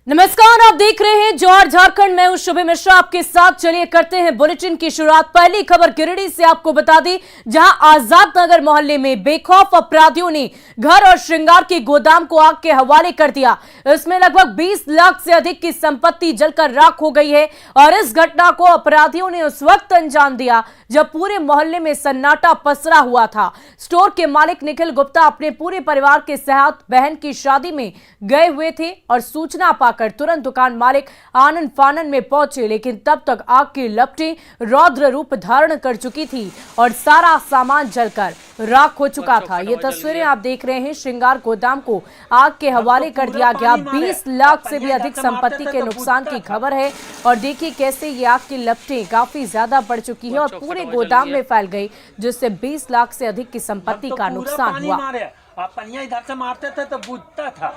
नमस्कार, आप देख रहे हैं जौहर झारखंड। मैं हूं शुभी मिश्रा आपके साथ। चलिए करते हैं बुलेटिन की शुरुआत। पहली खबर गिरिडीह से आपको बता दी, जहां आजाद नगर मोहल्ले में बेखौफ अपराधियों ने घर और श्रृंगार के गोदाम को आग के हवाले कर दिया। इसमें लगभग 20 लाख से अधिक की संपत्ति जलकर राख हो गई है और इस घटना को अपराधियों ने उस वक्त अंजाम दिया जब पूरे मोहल्ले में सन्नाटा पसरा हुआ था। स्टोर के मालिक निखिल गुप्ता अपने पूरे परिवार के साथ बहन की शादी में गए हुए थे और सूचना पाकर तुरंत दुकान मालिक आनन फानन में पहुंचे, लेकिन तब तक आग की लपटें रौद्र रूप धारण कर चुकी थी और सारा सामान जलकर राख हो चुका था। ये तस्वीरें आप देख रहे हैं। श्रृंगार गोदाम को आग के हवाले कर दिया गया। 20 लाख से भी अधिक संपत्ति के नुकसान की खबर है और देखिए कैसे ये आग की लपटें काफी ज्यादा बढ़ चुकी है और पूरे गोदाम में फैल गई, जिससे 20 लाख से अधिक की संपत्ति का नुकसान हुआ। आप पनिया इधर से मारते थे तो बूझता था,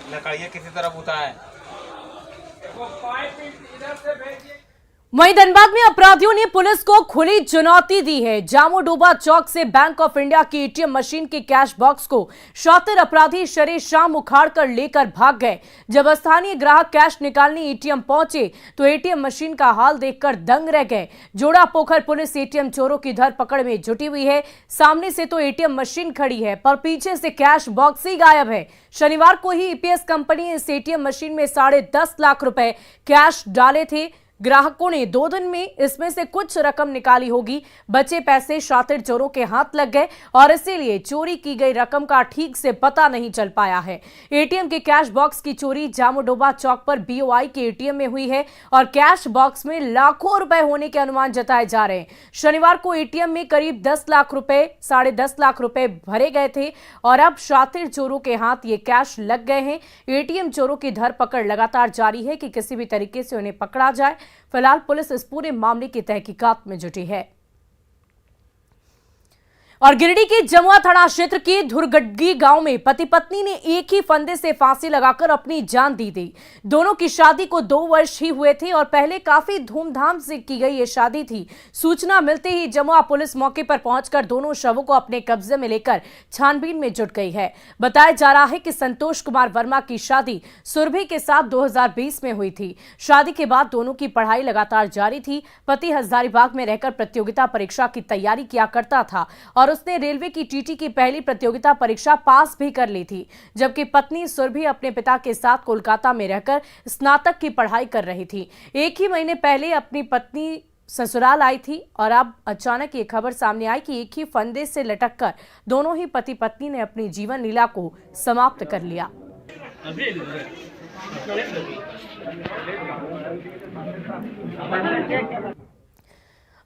लकड़ियाँ किसी तरह बुता है। वहीं धनबाद में अपराधियों ने पुलिस को खुली चुनौती दी है। जामोडोबा चौक से बैंक ऑफ इंडिया की एटीएम मशीन के कैश बॉक्स को शातिर अपराधी शरे शाम उखाड़कर लेकर भाग गए। जब स्थानीय ग्राहक कैश निकालने एटीएम पहुंचे तो एटीएम मशीन का हाल देखकर दंग रह गए। जोड़ा पोखर पुलिस एटीएम चोरों की धरपकड़ में जुटी हुई है। सामने से तो एटीएम मशीन खड़ी है पर पीछे से कैश बॉक्स ही गायब है। शनिवार को ही ईपीएस कंपनी इस एटीएम मशीन में 10.5 लाख रुपए कैश डाले थे। ग्राहकों ने 2 दिन में इसमें से कुछ रकम निकाली होगी। बचे पैसे शातिर चोरों के हाथ लग गए और इसीलिए चोरी की गई रकम का ठीक से पता नहीं चल पाया है। एटीएम के कैश बॉक्स की चोरी जामोडोबा चौक पर बीओआई के एटीएम में हुई है और कैश बॉक्स में लाखों रुपए होने के अनुमान जताए जा रहे हैं। शनिवार को एटीएम में करीब 10 लाख रुपए 10.5 लाख रुपए भरे गए थे और अब शातिर चोरों के हाथ ये कैश लग गए हैं। एटीएम चोरों की धरपकड़ लगातार जारी है कि किसी भी तरीके से उन्हें पकड़ा जाए। फिलहाल पुलिस इस पूरे मामले की तहकीकात में जुटी है। और गिरिडीह के जमुआ थाना क्षेत्र के धुरगड्गी गांव में पति पत्नी ने एक ही फंदे से फांसी लगाकर अपनी जान दी थी। दोनों की शादी को 2 वर्ष ही हुए थे और पहले काफी धूमधाम से की गई ये शादी थी। सूचना मिलते ही जमुआ पुलिस मौके पर पहुंचकर दोनों शवों को अपने कब्जे में लेकर छानबीन में जुट गई है। बताया जा रहा है कि संतोष कुमार वर्मा की शादी सुरभि के साथ 2020 में हुई थी। शादी के बाद दोनों की पढ़ाई लगातार जारी थी। पति हजारीबाग में रहकर प्रतियोगिता परीक्षा की तैयारी किया करता था और उसने रेलवे की टीटी की पहली प्रतियोगिता परीक्षा पास भी कर ली थी, जबकि पत्नी सुरभि अपने पिता के साथ कोलकाता में रहकर स्नातक की पढ़ाई कर रही थी। 1 ही महीने पहले अपनी पत्नी ससुराल आई थी और अब अचानक ये खबर सामने आई कि एक ही फंदे से लटककर दोनों ही पति पत्नी ने अपनी जीवन लीला को समाप्त कर लिया।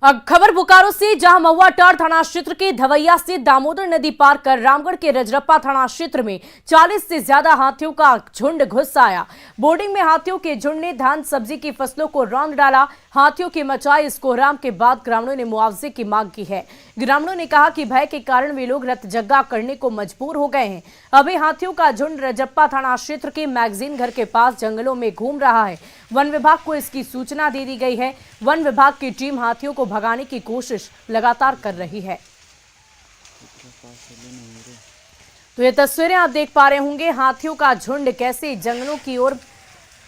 अब खबर बोकारो से, जहां महुआटांड़ थाना क्षेत्र के धवैया से दामोदर नदी पार कर रामगढ़ के रजरप्पा थाना क्षेत्र में 40 से ज्यादा हाथियों का झुंड घुस आया। बोर्डिंग में हाथियों के झुंड ने धान सब्जी की फसलों को रौंद डाला। हाथियों की मचाई इस कोहराम के बाद ग्रामीणों ने मुआवजे की मांग की है। ग्रामीणों ने कहा कि भय के कारण वे लोग रतजग्गा करने को मजबूर हो गए हैं। अभी हाथियों का झुंड रजरप्पा थाना क्षेत्र के मैगजीन घर के पास जंगलों में घूम रहा है। वन विभाग को इसकी सूचना दे दी गई है। वन विभाग की टीम हाथियों को भगाने की कोशिश लगातार कर रही है। तो ये तस्वीरें आप देख पा रहे होंगे, हाथियों का झुंड कैसे जंगलों की ओर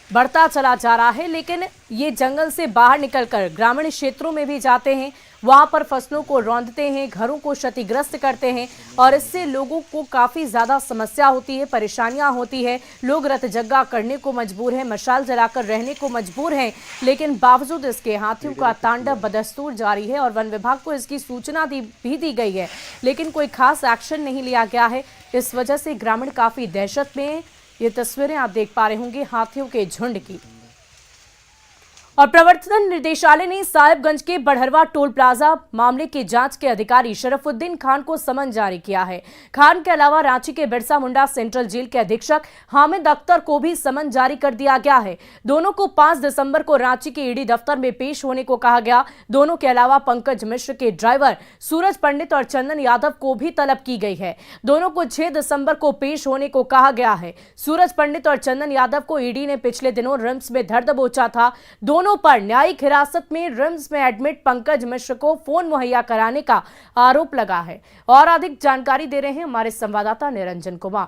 बढ़ता चला जा रहा है, लेकिन ये जंगल से बाहर निकलकर ग्रामीण क्षेत्रों में भी जाते हैं। वहां पर फसलों को रौंदते हैं, घरों को क्षतिग्रस्त करते हैं और इससे लोगों को काफी ज्यादा समस्या होती है, परेशानियां होती है। लोग रतजग्गा करने को मजबूर हैं, मशाल जलाकर रहने को मजबूर हैं, लेकिन बावजूद इसके हाथियों का तांडव बदस्तूर जारी है और वन विभाग को इसकी सूचना भी दी गई है, लेकिन कोई खास एक्शन नहीं लिया गया है। इस वजह से ग्रामीण काफी दहशत में हैं। ये तस्वीरें आप देख पा रहे होंगे हाथियों के झुंड की। और प्रवर्तन निदेशालय ने साहिबगंज के बड़हरवा टोल प्लाजा मामले की जांच के अधिकारी शरफुद्दीन खान को समन जारी किया है। खान के अलावा रांची के बिरसा मुंडा सेंट्रल जेल के अधीक्षक हामिद अख्तर को भी समन जारी कर दिया गया है। दोनों को 5 दिसंबर को रांची के ईडी दफ्तर में पेश होने को कहा गया। दोनों के अलावा पंकज मिश्र के ड्राइवर सूरज पंडित और चंदन यादव को भी तलब की गई है। दोनों को 6 दिसंबर को पेश होने को कहा गया है। सूरज पंडित और चंदन यादव को ईडी ने पिछले दिनों रिम्स में धर दबोचा था। दोनों पर न्यायिक हिरासत में रिम्स में एडमिट पंकज मिश्र को फोन मुहैया कराने का आरोप लगा है। और अधिक जानकारी दे रहे हैं हमारे संवाददाता निरंजन कुमार।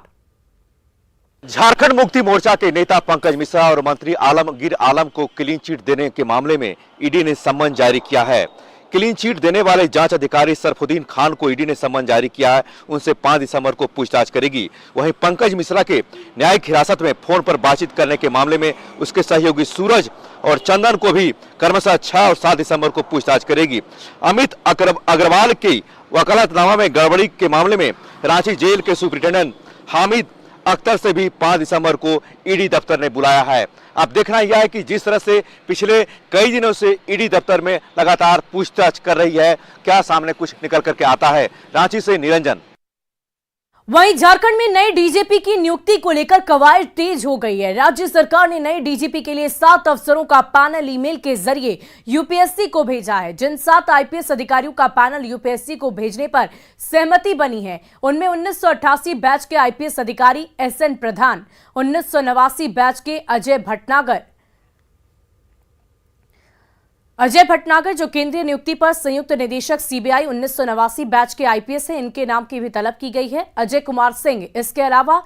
झारखंड मुक्ति मोर्चा के नेता पंकज मिश्रा और मंत्री आलमगीर आलम को क्लीन चिट देने के मामले में ईडी ने सम्मन जारी किया है। क्लीन चिट देने वाले जांच अधिकारी सरफुद्दीन खान को ईडी ने सम्मन जारी किया है। उनसे 5 दिसंबर को पूछताछ करेगी। वहीं पंकज मिश्रा के न्यायिक हिरासत में फोन पर बातचीत करने के मामले में उसके सहयोगी सूरज और चंदन को भी क्रमशः 6 और 7 दिसंबर को पूछताछ करेगी। अमित अग्रवाल की वकालतनामा में गड़बड़ी के मामले में रांची जेल के सुपरिटेंडेंट हामिद अख्तर से भी 5 दिसंबर को ईडी दफ्तर ने बुलाया है। अब देखना यह है कि जिस तरह से पिछले कई दिनों से ईडी दफ्तर में लगातार पूछताछ कर रही है, क्या सामने कुछ निकल करके आता है। रांची से निरंजन। वहीं झारखंड में नए डीजीपी की नियुक्ति को लेकर कवायद तेज हो गई है। राज्य सरकार ने नए डीजीपी के लिए 7 अफसरों का पैनल ईमेल के जरिए यूपीएससी को भेजा है। जिन 7 आईपीएस अधिकारियों का पैनल यूपीएससी को भेजने पर सहमति बनी है, उनमें 1988 बैच के आईपीएस अधिकारी एसएन प्रधान, 1989 बैच के अजय भटनागर जो केंद्रीय नियुक्ति पर संयुक्त निदेशक सीबीआई 1989 बैच के आईपीएस है, इनके नाम की भी तलब की गई है। अजय कुमार सिंह, इसके अलावा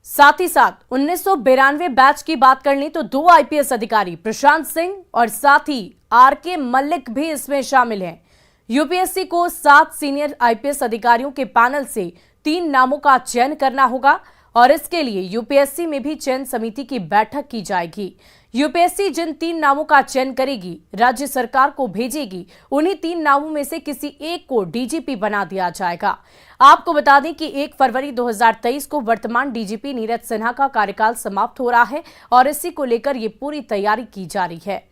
साथ ही साथ 1992 बैच की बात कर लें तो 2 आईपीएस अधिकारी प्रशांत सिंह और साथ ही आरके मल्लिक भी इसमें शामिल हैं। यूपीएससी को 7 सीनियर आईपीएस अधिकारियों के पैनल से 3 नामों का चयन करना होगा और इसके लिए यूपीएससी में भी चयन समिति की बैठक की जाएगी। यूपीएससी जिन 3 नामों का चयन करेगी, राज्य सरकार को भेजेगी। उन्हीं 3 नामों में से किसी एक को डीजीपी बना दिया जाएगा। आपको बता दें कि 1 फरवरी 2023 को वर्तमान डीजीपी नीरज सिन्हा का कार्यकाल समाप्त हो रहा है और इसी को लेकर ये पूरी तैयारी की जा रही है।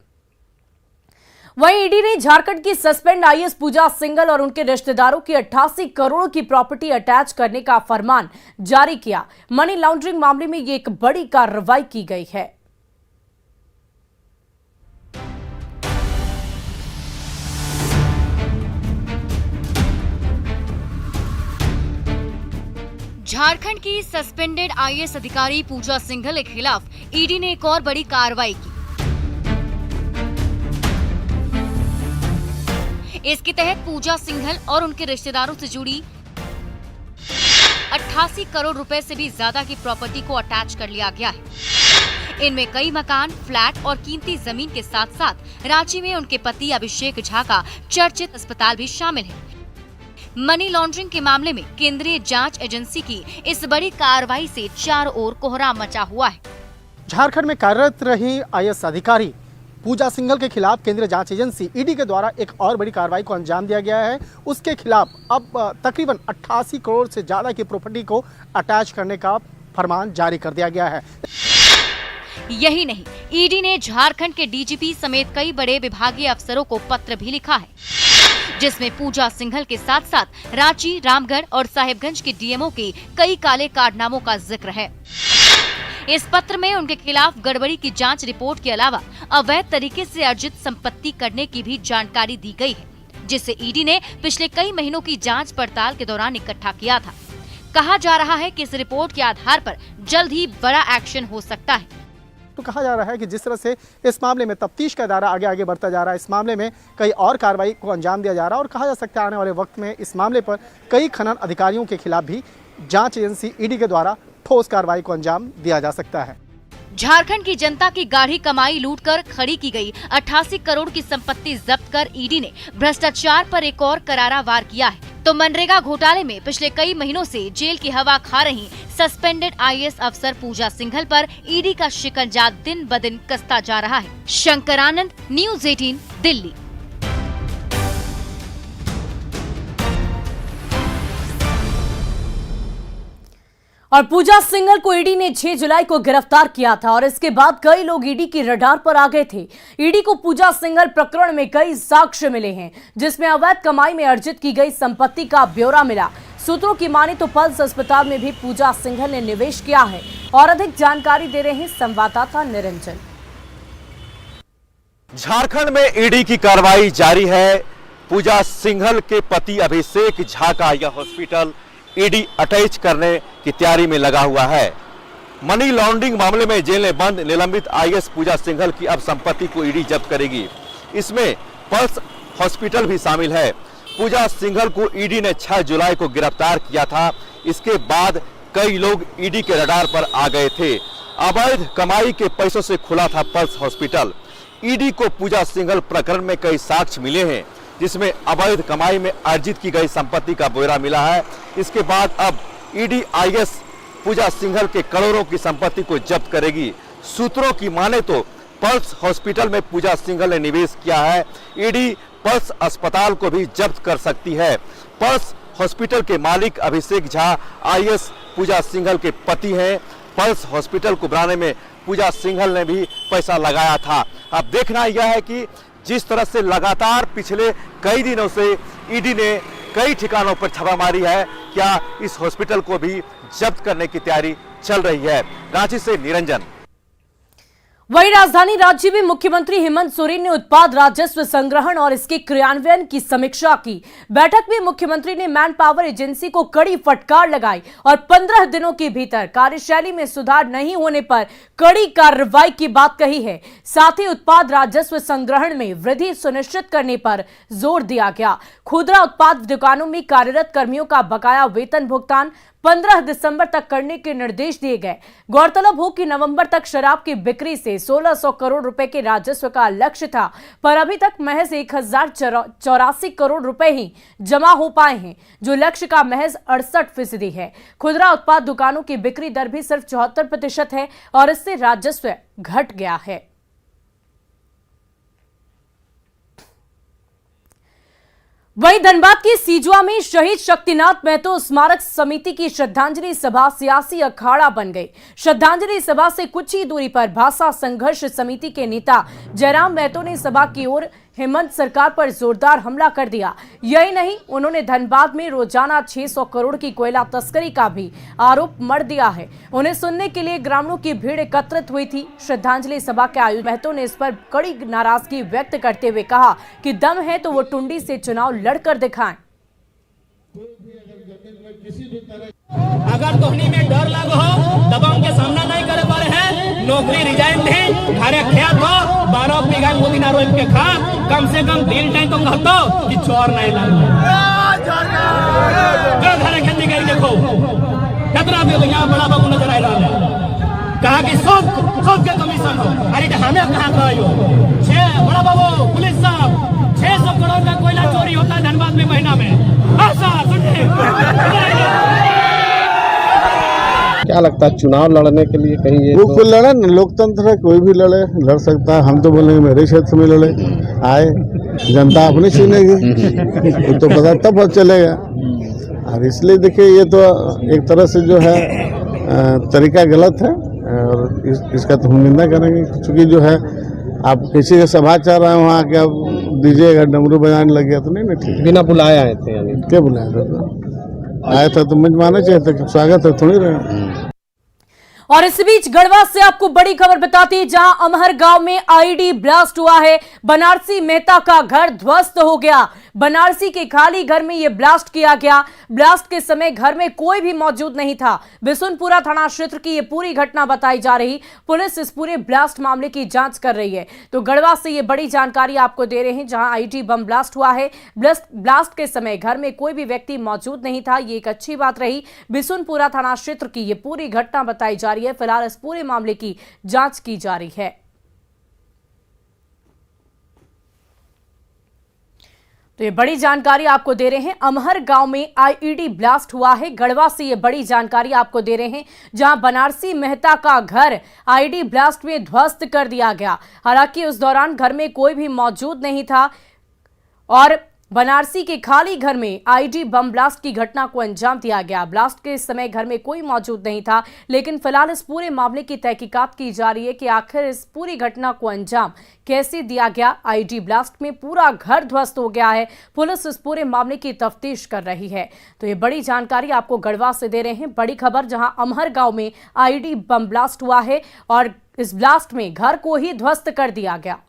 वहीं ईडी ने झारखंड की सस्पेंड आईएएस पूजा सिंघल और उनके रिश्तेदारों की 88 करोड़ की प्रॉपर्टी अटैच करने का फरमान जारी किया। मनी लॉन्ड्रिंग मामले में ये एक बड़ी कार्रवाई की गई है। झारखंड की सस्पेंडेड आईएएस अधिकारी पूजा सिंघल के खिलाफ ईडी ने एक और बड़ी कार्रवाई की। इसके तहत पूजा सिंघल और उनके रिश्तेदारों से जुड़ी 88 करोड़ रुपए से भी ज्यादा की प्रॉपर्टी को अटैच कर लिया गया है। इनमें कई मकान, फ्लैट और कीमती जमीन के साथ साथ रांची में उनके पति अभिषेक झा का चर्चित अस्पताल भी शामिल है। मनी लॉन्ड्रिंग के मामले में केंद्रीय जांच एजेंसी की इस बड़ी कार्रवाई से चारों ओर कोहराम मचा हुआ है। झारखंड में कार्यरत रही आईएएस अधिकारी पूजा सिंघल के खिलाफ केंद्रीय जांच एजेंसी ईडी के द्वारा एक और बड़ी कार्रवाई को अंजाम दिया गया है। उसके खिलाफ अब तकरीबन 88 करोड़ से ज्यादा की प्रॉपर्टी को अटैच करने का फरमान जारी कर दिया गया है। यही नहीं, ईडी ने झारखंड के डीजीपी समेत कई बड़े विभागीय अफसरों को पत्र भी लिखा है, जिसमें पूजा सिंघल के साथ साथ रांची, रामगढ़ और साहिबगंज के डीएमओ के कई काले कारनामों का जिक्र है। इस पत्र में उनके खिलाफ गड़बड़ी की जांच रिपोर्ट के अलावा अवैध तरीके से अर्जित संपत्ति करने की भी जानकारी दी गई है, जिसे ईडी ने पिछले कई महीनों की जांच पड़ताल के दौरान इकट्ठा किया था। कहा जा रहा है कि इस रिपोर्ट के आधार पर जल्द ही बड़ा एक्शन हो सकता है। तो कहा जा रहा है कि जिस तरह से इस मामले में तफ्तीश का दायरा आगे आगे बढ़ता जा रहा है, इस मामले में कई और कार्रवाई को अंजाम दिया जा रहा है और कहा जा सकता है आने वाले वक्त में इस मामले पर कई खनन अधिकारियों के खिलाफ भी जांच एजेंसी ईडी के द्वारा ठोस कार्रवाई को अंजाम दिया जा सकता है। झारखंड की जनता की गाढ़ी कमाई लूटकर खड़ी की गई 88 करोड़ की संपत्ति जब्त कर ईडी ने भ्रष्टाचार पर एक और करारा वार किया है। तो मनरेगा घोटाले में पिछले कई महीनों से जेल की हवा खा रही सस्पेंडेड आईएएस अफसर पूजा सिंघल पर ईडी का शिकंजा दिन ब दिन कसता जा रहा है। शंकर आनंद, न्यूज़ 18, दिल्ली। और पूजा सिंघल को ईडी ने 6 जुलाई को गिरफ्तार किया था और इसके बाद कई लोग ईडी की रडार पर आ गए थे। ईडी को पूजा सिंघल प्रकरण में कई साक्ष्य मिले हैं, जिसमें अवैध कमाई में अर्जित की गई संपत्ति का ब्यौरा मिला। सूत्रों की माने तो पल्स अस्पताल में भी पूजा सिंघल ने निवेश किया है। और अधिक जानकारी दे रहे हैं संवाददाता निरंजन। झारखंड में ईडी की कार्रवाई जारी है। पूजा सिंघल के पति अभिषेक झा का यह हॉस्पिटल ईडी अटैच करने की तैयारी में लगा हुआ है। मनी लॉन्ड्रिंग मामले में जेल में बंद निलंबित आईएएस पूजा सिंघल की अब संपत्ति को ईडी जब्त करेगी। इसमें पल्स हॉस्पिटल भी शामिल है। पूजा सिंघल को ईडी ने 6 जुलाई को गिरफ्तार किया था। इसके बाद कई लोग ईडी के रडार पर आ गए थे। अवैध कमाई के पैसों से खुला था पल्स हॉस्पिटल। ईडी को पूजा सिंघल प्रकरण में कई साक्ष्य मिले हैं, जिसमें अवैध कमाई में अर्जित की गई संपत्ति का ब्यौरा मिला है। इसके बाद अब ईडी आईएएस पूजा सिंघल के करोड़ों की संपत्ति को जब्त करेगी। सूत्रों की माने तो पल्स हॉस्पिटल में पूजा सिंघल ने निवेश किया है। ईडी पल्स अस्पताल को भी जब्त कर सकती है। पल्स हॉस्पिटल के मालिक अभिषेक झा आईएएस पूजा सिंघल के पति हैं। पल्स हॉस्पिटल को बनाने में पूजा सिंघल ने भी पैसा लगाया था। अब देखना यह है कि जिस तरह से लगातार पिछले कई दिनों से ईडी ने कई ठिकानों पर छापामारी है, क्या इस हॉस्पिटल को भी जब्त करने की तैयारी चल रही है। रांची से निरंजन। वहीं राजधानी रांची में मुख्यमंत्री हेमंत सोरेन ने उत्पाद राजस्व संग्रहण और इसके क्रियान्वयन की समीक्षा की। बैठक में मुख्यमंत्री ने मैन पावर एजेंसी को कड़ी फटकार लगाई और 15 दिनों के भीतर कार्यशैली में सुधार नहीं होने पर कड़ी कार्रवाई की बात कही है। साथ ही उत्पाद राजस्व संग्रहण में वृद्धि सुनिश्चित करने पर जोर दिया गया। खुदरा उत्पाद दुकानों में कार्यरत कर्मियों का बकाया वेतन भुगतान 15 दिसंबर तक करने के निर्देश दिए गए। गौरतलब हो कि नवंबर तक शराब की बिक्री से 1600 करोड़ रुपए के राजस्व का लक्ष्य था, पर अभी तक महज 1084 करोड़ रुपए ही जमा हो पाए हैं, जो लक्ष्य का महज 68% है। खुदरा उत्पाद दुकानों की बिक्री दर भी सिर्फ 74% है और इससे राजस्व घट गया है। वहीं धनबाद के सीजुआ में शहीद शक्तिनाथ महतो स्मारक समिति की श्रद्धांजलि सभा सियासी अखाड़ा बन गई। श्रद्धांजलि सभा से कुछ ही दूरी पर भाषा संघर्ष समिति के नेता जयराम महतो ने सभा की ओर हेमंत सरकार पर जोरदार हमला कर दिया। यही नहीं, उन्होंने धनबाद में रोजाना 600 करोड़ की कोयला तस्करी का भी आरोप मढ़ दिया है। उन्हें सुनने के लिए ग्रामीणों की भीड़ एकत्रित हुई थी। श्रद्धांजलि सभा के आयोजक महतो ने इस पर कड़ी नाराजगी व्यक्त करते हुए कहा कि दम है तो वो टुंडी से चुनाव लड़कर दिखाएं। अगर तोहनी में डर लगो हो दबाव के सामना नहीं करे पारे हैं, नौकरी रिजाइन नहीं घरे खेत हो 12 बीघा मोदी ना रोप के खा, कम से कम 3 टाइम तो कहतो कि चोर नहीं लगो घरे खेती कर देखो कितना भी यहाँ बड़ा बाबू नजर आ रहा है। कहा कि सब के कमीशन हो, अरे हमें कहाँ कहो 6 बड़ा बाबू पुलिस साहब 600 करोड़ का कोयला चोरी होता है धनबाद में महीना में। ऐसा सुनिए क्या लगता है चुनाव लड़ने के लिए कहीं ये वो लड़े न, लोकतंत्र है, कोई भी लड़ सकता है। हम तो बोलेंगे मेरे क्षेत्र में लड़े, आए जनता अपनी चुनेगी तो पता तब पता चलेगा। और इसलिए देखिए ये तो एक तरह से जो है तरीका गलत है और इसका तो हम निंदा करेंगे, क्योंकि जो है आप किसी का सभा चल रहे हैं वहाँ के आप दीजिएगा डमरू बजाने लग गया तो नहीं ना ठीक। बिना बुलाए आए थे यानी क्या बुलाया था? आया था तो मेजबाना चाहिए था, स्वागत है थोड़ी रहे। और इस बीच गढ़वा से आपको बड़ी खबर बताती है, जहां अमहर गांव में आईडी ब्लास्ट हुआ है। बनारसी मेहता का घर ध्वस्त हो गया। बनारसी के खाली घर में यह ब्लास्ट किया गया। ब्लास्ट के समय घर में कोई भी मौजूद नहीं था। बिशुनपुरा थाना क्षेत्र की यह पूरी घटना बताई जा रही। पुलिस इस पूरे ब्लास्ट मामले की जांच कर रही है। तो गढ़वा से यह बड़ी जानकारी आपको दे रहे हैं, जहां आईडी बम ब्लास्ट हुआ है। ब्लास्ट के समय घर में कोई भी व्यक्ति मौजूद नहीं था, ये एक अच्छी बात रही। बिशुनपुरा थाना क्षेत्र की यह पूरी घटना बताई जा रही है। फिलहाल इस पूरे मामले की जांच की जा रही है। तो ये बड़ी जानकारी आपको दे रहे हैं, अमहर गांव में आईईडी ब्लास्ट हुआ है। गढ़वा से ये बड़ी जानकारी आपको दे रहे हैं, जहां बनारसी मेहता का घर आईईडी ब्लास्ट में ध्वस्त कर दिया गया। हालांकि उस दौरान घर में कोई भी मौजूद नहीं था और बनारसी के खाली घर में आईडी बम ब्लास्ट की घटना को अंजाम दिया गया। ब्लास्ट के समय घर में कोई मौजूद नहीं था, लेकिन फिलहाल इस पूरे मामले की तहकीकात की जा रही है कि आखिर इस पूरी घटना को अंजाम कैसे दिया गया। आईडी ब्लास्ट में पूरा घर ध्वस्त हो गया है। पुलिस इस पूरे मामले की तफ्तीश कर रही है। तो ये बड़ी जानकारी आपको गढ़वा से दे रहे हैं। बड़ी खबर, जहां अमहर गांव में आईडी बम ब्लास्ट हुआ है और इस ब्लास्ट में घर को ही ध्वस्त कर दिया गया।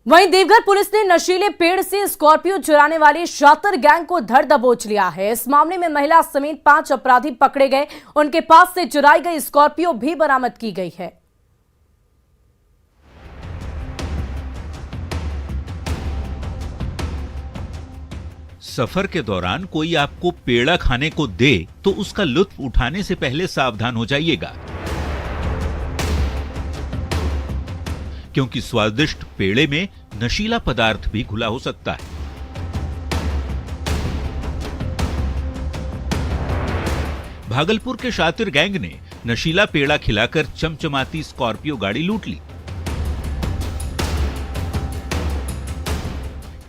वहीं देवघर पुलिस ने नशीले पेड़ से स्कॉर्पियो चुराने वाली शातिर गैंग को धर दबोच लिया है। इस मामले में महिला समेत 5 अपराधी पकड़े गए। उनके पास से चुराई गई स्कॉर्पियो भी बरामद की गई है। सफर के दौरान कोई आपको पेड़ा खाने को दे तो उसका लुत्फ उठाने से पहले सावधान हो जाइएगा, क्योंकि स्वादिष्ट पेड़े में नशीला पदार्थ भी घुला हो सकता है। भागलपुर के शातिर गैंग ने नशीला पेड़ा खिलाकर चमचमाती स्कॉर्पियो गाड़ी लूट ली।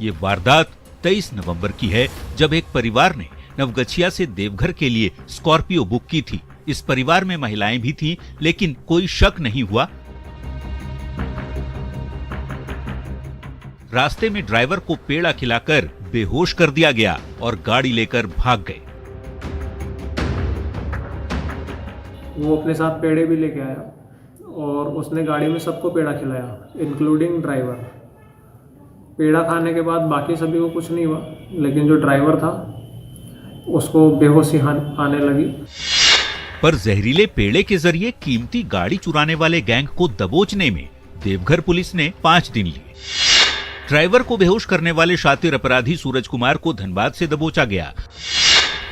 ये वारदात 23 नवंबर की है, जब एक परिवार ने नवगछिया से देवघर के लिए स्कॉर्पियो बुक की थी। इस परिवार में महिलाएं भी थीं, लेकिन कोई शक नहीं हुआ। रास्ते में ड्राइवर को पेड़ा खिलाकर बेहोश कर दिया गया और गाड़ी लेकर भाग गए। वो अपने साथ पेड़े भी लेके आया और उसने गाड़ी में सबको पेड़ा खिलाया, इंक्लूडिंग ड्राइवर। पेड़ा खाने के बाद बाकी सभी को कुछ नहीं हुआ, लेकिन जो ड्राइवर था उसको बेहोशी आने लगी। पर जहरीले पेड़े के जरिए कीमती गाड़ी चुराने वाले गैंग को दबोचने में देवघर पुलिस ने 5 दिन लिए। ड्राइवर को बेहोश करने वाले शातिर अपराधी सूरज कुमार को धनबाद से दबोचा गया,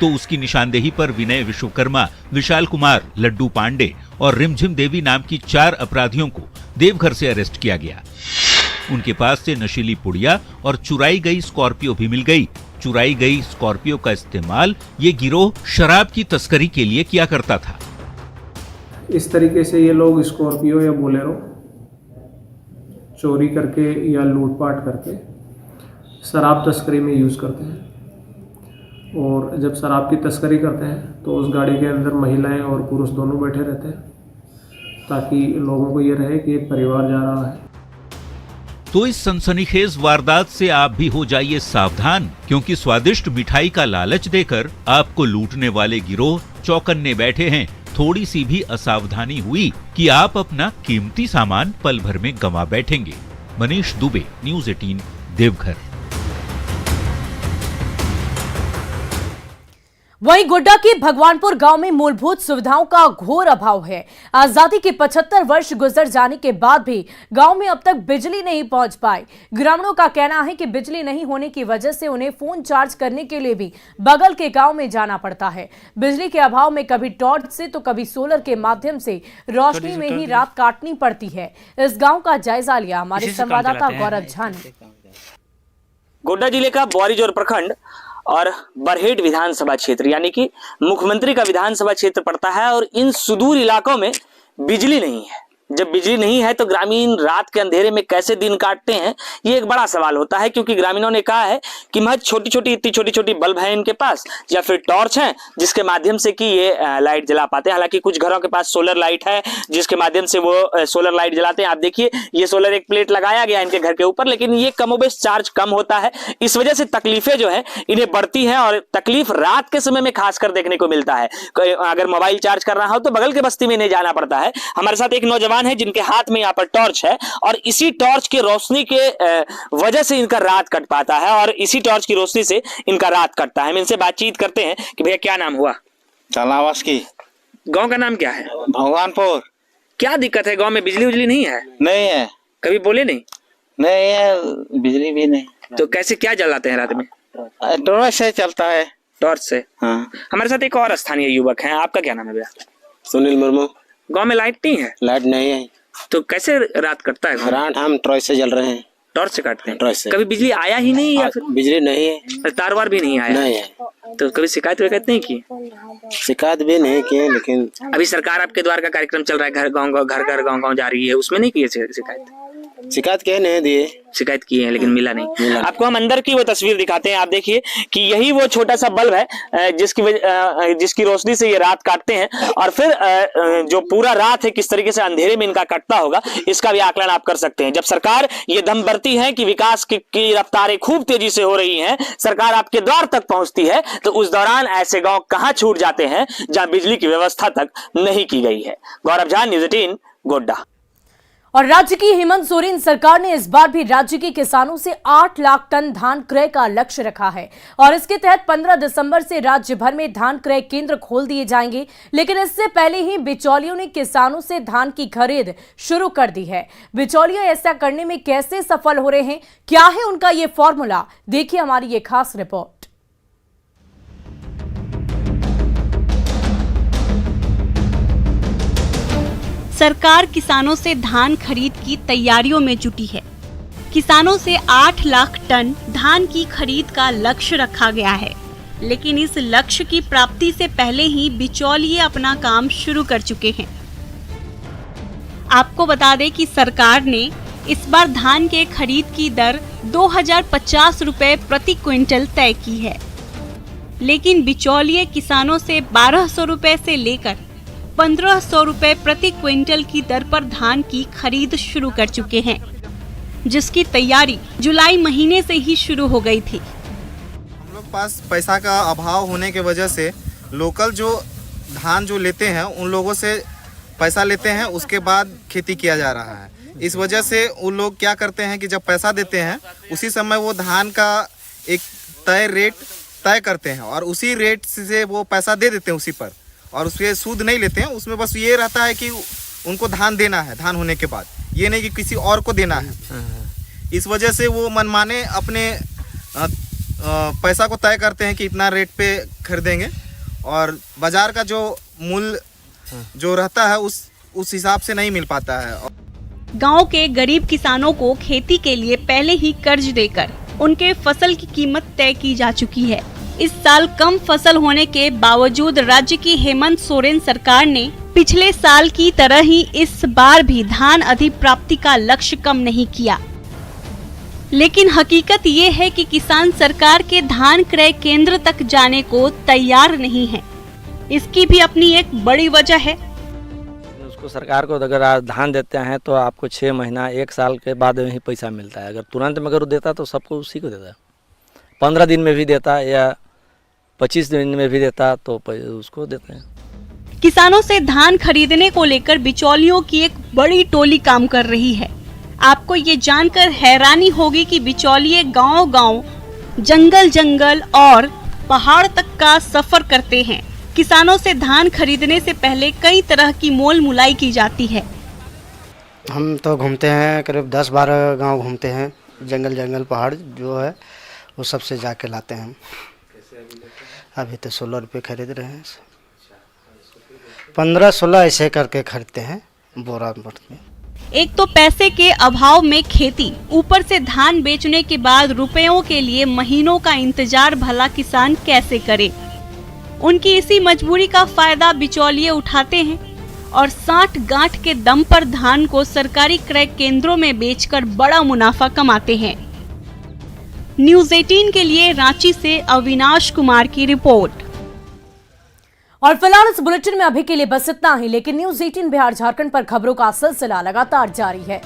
तो उसकी निशानदेही पर विनय विश्वकर्मा, विशाल कुमार, लड्डू पांडे और रिमझिम देवी नाम की 4 अपराधियों को देवघर से अरेस्ट किया गया। उनके पास से नशीली पुड़िया और चुराई गई स्कॉर्पियो भी मिल गई। चुराई गई स्कॉर्पियो का इस्तेमाल ये गिरोह शराब की तस्करी के लिए किया करता था। इस तरीके से ये लोग स्कॉर्पियो या बोलेरो चोरी करके या लूटपाट करके शराब तस्करी में यूज़ करते हैं, और जब शराब की तस्करी करते हैं तो उस गाड़ी के अंदर महिलाएं और पुरुष दोनों बैठे रहते हैं, ताकि लोगों को ये रहे कि एक परिवार जा रहा है। तो इस सनसनीखेज वारदात से आप भी हो जाइए सावधान, क्योंकि स्वादिष्ट मिठाई का लालच देकर आपको लूटने वाले गिरोह चौकन्ने बैठे हैं। थोड़ी सी भी असावधानी हुई कि आप अपना कीमती सामान पल भर में गंवा बैठेंगे। मनीष दुबे, न्यूज़ 18, देवघर। वहीं गोड्डा के भगवानपुर गांव में मूलभूत सुविधाओं का घोर अभाव है। आजादी के 75 वर्ष गुजर जाने के बाद भी गांव में अब तक बिजली नहीं पहुंच पाई। ग्रामीणों का कहना है कि बिजली नहीं होने की वजह से उन्हें फोन चार्ज करने के लिए भी बगल के गांव में जाना पड़ता है। बिजली के अभाव में कभी टॉर्च से तो कभी सोलर के माध्यम से रोशनी में ही रात काटनी पड़ती है। इस गाँव का जायजा लिया हमारे संवाददाता गौरव झा ने। गोड्डा जिले का बोरीजोर प्रखंड और बरहेट विधानसभा क्षेत्र यानी कि मुख्यमंत्री का विधानसभा क्षेत्र पड़ता है, और इन सुदूर इलाकों में बिजली नहीं है। जब बिजली नहीं है तो ग्रामीण रात के अंधेरे में कैसे दिन काटते हैं, ये एक बड़ा सवाल होता है, क्योंकि ग्रामीणों ने कहा है कि महज इतनी छोटी छोटी बल्ब है इनके पास, या फिर टॉर्च है जिसके माध्यम से कि ये लाइट जला पाते हैं। हालांकि कुछ घरों के पास सोलर लाइट है जिसके माध्यम से वो सोलर लाइट जलाते हैं। आप देखिए, ये सोलर एक प्लेट लगाया गया इनके घर के ऊपर, लेकिन ये कमोबेश चार्ज कम होता है। इस वजह से तकलीफें जो है इन्हें बढ़ती हैं, और तकलीफ रात के समय में खासकर देखने को मिलता है। अगर मोबाइल चार्ज करना हो तो बगल के बस्ती में इन्हें जाना पड़ता है। हमारे साथ एक नौजवान है जिनके हाथ में यहाँ पर टॉर्च है, और इसी टॉर्च की रोशनी के वजह से इनका रात कट पाता है, और इसी टॉर्च की रोशनी से इनका रात कटता है। हम इनसे बातचीत करते हैं कि भैया क्या नाम हुआ? चलावास की। गांव का नाम क्या है? भगवानपुर। क्या दिक्कत है गांव में? बिजली उजली नहीं है? नहीं है। कभी बोले नहीं? नहीं है, बिजली भी नहीं। तो कैसे क्या जलाते हैं रात में? टॉर्च से चलता है। टॉर्च से? हाँ। हमारे साथ एक और स्थानीय युवक है, आपका क्या नाम है भैया? सुनील मुर्मू। गांव में लाइट नहीं है? लाइट नहीं है। तो कैसे रात कटता है? रात हम टॉर्च से जल रहे हैं। टॉर्च से काटते हैं? टॉर्च से। कभी बिजली आया ही नहीं या फिर? बिजली नहीं है। तार वार भी नहीं आया? नहीं है। तो कभी शिकायत वगैरह नहीं की? शिकायत भी नहीं की, लेकिन अभी सरकार आपके द्वार का कार्यक्रम चल रहा है, घर गाँव जा रही है, उसमें नहीं की शिकायत? शिकायत के नहीं दिए। शिकायत की है लेकिन मिला नहीं। आपको हम अंदर की वो तस्वीर दिखाते हैं। आप देखिए कि यही वो छोटा सा बल्ब है जिसकी रोशनी से ये रात काटते हैं, और फिर जो पूरा रात है किस तरीके से अंधेरे में इनका कटता होगा, इसका भी आकलन आप कर सकते हैं। जब सरकार ये दम भरती है कि विकास की रफ्तारें खूब तेजी से हो रही हैं, सरकार आपके द्वार तक पहुंचती है, तो उस दौरान ऐसे गाँव कहाँ छूट जाते हैं जहाँ बिजली की व्यवस्था तक नहीं की गई है। गौरव झा, न्यूज़ 18, गोड्डा। और राज्य की हेमंत सोरेन सरकार ने इस बार भी राज्य के किसानों से 8 लाख टन धान क्रय का लक्ष्य रखा है, और इसके तहत 15 दिसंबर से राज्य भर में धान क्रय केंद्र खोल दिए जाएंगे। लेकिन इससे पहले ही बिचौलियों ने किसानों से धान की खरीद शुरू कर दी है। बिचौलिया ऐसा करने में कैसे सफल हो रहे हैं, क्या है उनका ये फॉर्मूला, देखिए हमारी ये खास रिपोर्ट। सरकार किसानों से धान खरीद की तैयारियों में जुटी है। किसानों से 8 लाख टन धान की खरीद का लक्ष्य रखा गया है, लेकिन इस लक्ष्य की प्राप्ति से पहले ही बिचौलिए अपना काम शुरू कर चुके हैं। आपको बता दें कि सरकार ने इस बार धान के खरीद की दर 2050 रुपए प्रति क्विंटल तय की है, लेकिन बिचौलिए किसानों से 1200 रुपए से लेकर 1500 रुपए प्रति क्विंटल की दर पर धान की खरीद शुरू कर चुके हैं, जिसकी तैयारी जुलाई महीने से ही शुरू हो गई थी। हम लोग पास पैसा का अभाव होने की वजह से लोकल जो धान जो लेते हैं उन लोगों से पैसा लेते हैं, उसके बाद खेती किया जा रहा है। इस वजह से उन लोग क्या करते हैं कि जब पैसा देते हैं उसी समय वो धान का एक तय रेट तय करते हैं और उसी रेट से वो पैसा दे देते हैं उसी पर, और उसके सूद नहीं लेते हैं। उसमें बस ये रहता है कि उनको धान देना है, धान होने के बाद, ये नहीं कि किसी और को देना है। इस वजह से वो मनमाने अपने पैसा को तय करते हैं कि इतना रेट पे खरीदेंगे, और बाजार का जो मूल्य जो रहता है उस हिसाब से नहीं मिल पाता है। गांव के गरीब किसानों को खेती के लिए पहले ही कर्ज देकर उनके फसल की कीमत तय की जा चुकी है। इस साल कम फसल होने के बावजूद राज्य की हेमंत सोरेन सरकार ने पिछले साल की तरह ही इस बार भी धान अधिप्राप्ति का लक्ष्य कम नहीं किया। लेकिन हकीकत ये है कि किसान सरकार के धान क्रय केंद्र तक जाने को तैयार नहीं है। इसकी भी अपनी एक बड़ी वजह है। उसको सरकार को अगर आप धान देते हैं तो आपको 6 महीना 1 साल के बाद में ही पैसा मिलता है। अगर तुरंत में अगर देता तो सबको उसी को देता है। 15 दिन में भी देता या 25 दिन में भी देता तो उसको देते हैं। किसानों से धान खरीदने को लेकर बिचौलियों की एक बड़ी टोली काम कर रही है। आपको ये जानकर हैरानी होगी कि बिचौलिए गांव-गांव, जंगल-जंगल और पहाड़ तक का सफर करते हैं। किसानों से धान खरीदने से पहले कई तरह की मोल मुलाई की जाती है। हम तो घूमते हैं, करीब 10-12 गांव घूमते हैं, जंगल पहाड़ जो है वो सबसे जाके लाते हैं। अभी तो 16 रुपये खरीद रहे हैं, 15-16 ऐसे करके खरीदते हैं बोरा में। एक तो पैसे के अभाव में खेती, ऊपर से धान बेचने के बाद रुपयों के लिए महीनों का इंतजार भला किसान कैसे करे। उनकी इसी मजबूरी का फायदा बिचौलिए उठाते हैं और 60 गांठ के दम पर धान को सरकारी क्रय केंद्रों में बेचकर बड़ा मुनाफा कमाते हैं। न्यूज़ 18 के लिए रांची से अविनाश कुमार की रिपोर्ट। और फिलहाल इस बुलेटिन में अभी के लिए बस इतना ही, लेकिन न्यूज़ 18 बिहार झारखंड पर खबरों का सिलसिला लगातार जारी है।